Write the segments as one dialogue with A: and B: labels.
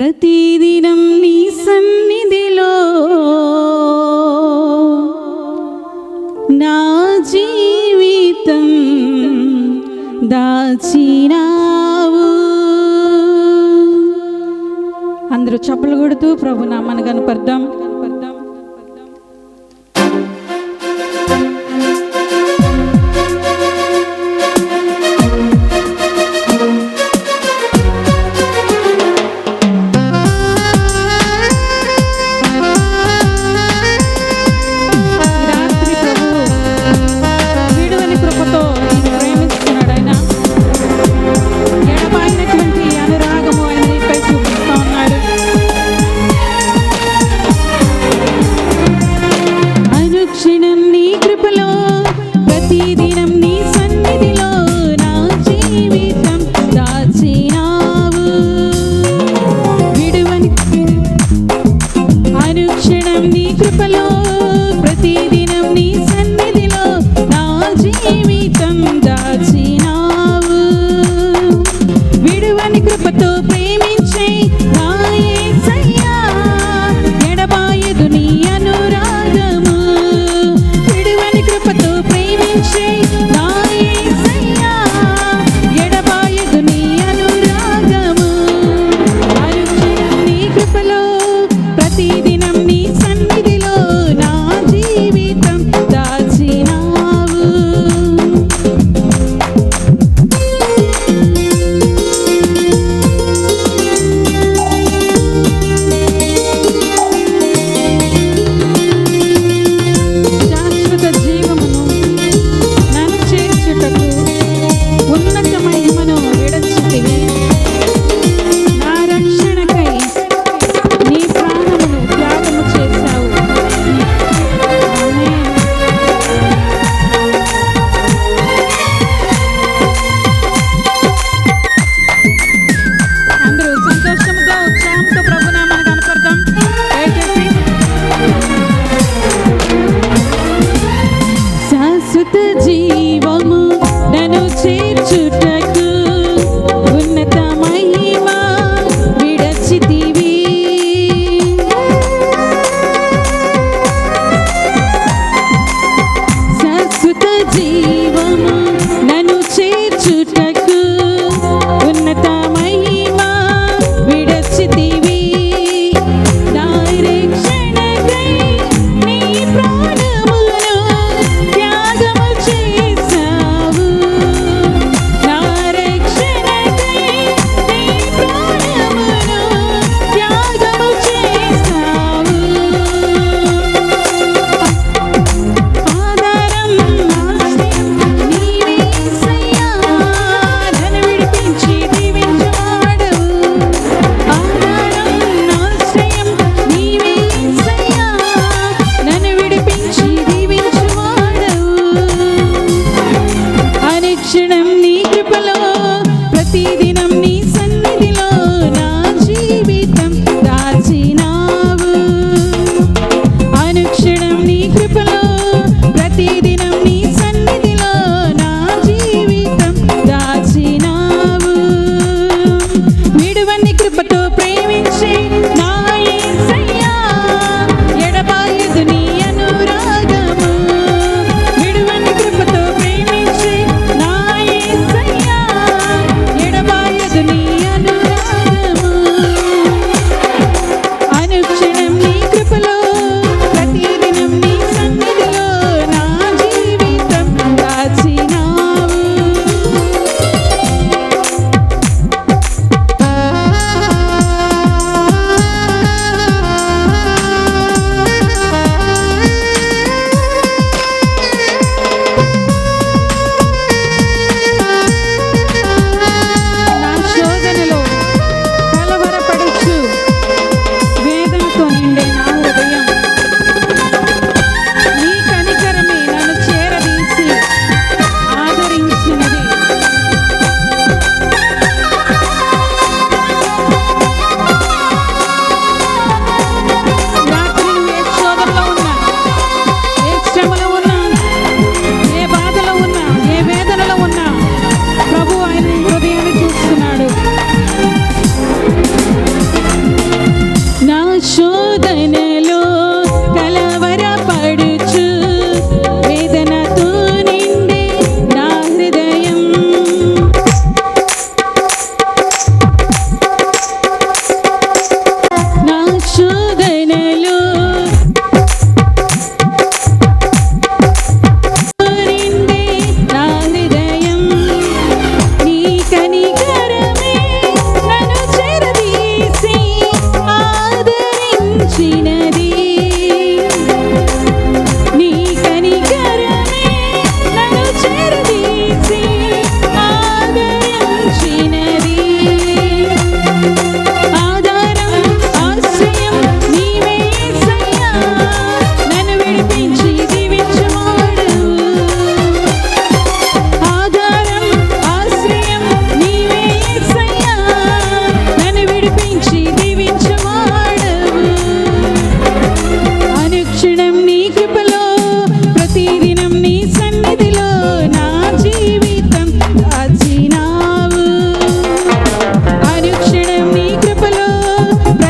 A: ప్రతిదినం నీ సన్నిధిలో నా జీవితం దాచినావు. అందరూ చప్పలు కొడుతూ ప్రభు నామాన్ని కనపడదాం.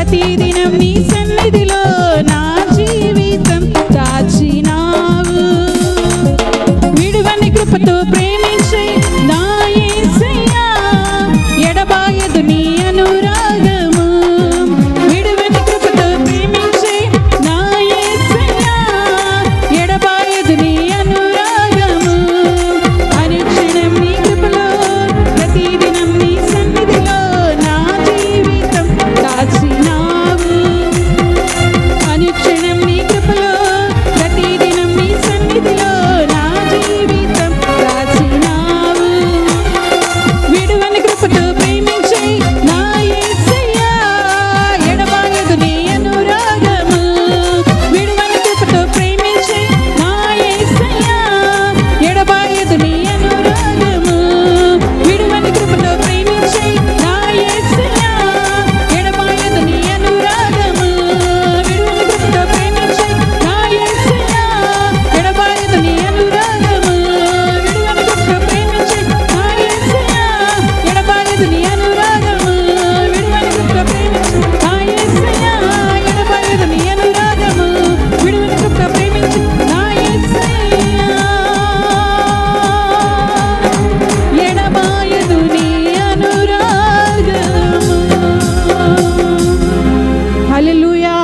A: ప్రతిదినం నీ సన్నిధిలో నా జీవితం దాచినావు. విడువని కృపతో ప్రేమించే నా యేసయ్యా, ఎడబాయదు నీ అనురాగము. విడువని కృపతో ప్రేమించే నా యేసయ్యా, ఎడబాయదు నీ అనురాగము. అనుక్షణం నీ కృపలో ప్రతిదినం నీ సన్నిధిలో నా జీవితం దాచినావు. అనుక్షణం నీ కృపలో ప్రతిదినం నీ సన్నిధిలో నా జీవితం దాచినావు. విడువని కృపతో ప్రేమించే నా యేసయ్యా, ఎడబాయదు నీ అనురాగము. విడువని కృపతో ప్రేమించే నా యేసయ్యా, ఎడబాయదు నీ అనురాగము. విడువని కృపతో ప్రేమించే నా యేసయ్యా, ఎడబాయదు నీ అనురాగము. విడువని కృపతో ప్రేమించే నా యేసయ్యా, ఎడబాయదు నీ అనురాగము. విడువని కృపతో ప్రేమించే నా యేసయ్యా, ఎడబాయదు నీ అనురాగము. విడువని కృపతో ప్రేమించే నా యేసయ్యా, ఎడబాయదు నీ అనురాగము. విడువని కృపతో ప్రేమించే నా యేసయ్యా, ఎడబాయదు నీ అనురాగము. హల్లెలూయా.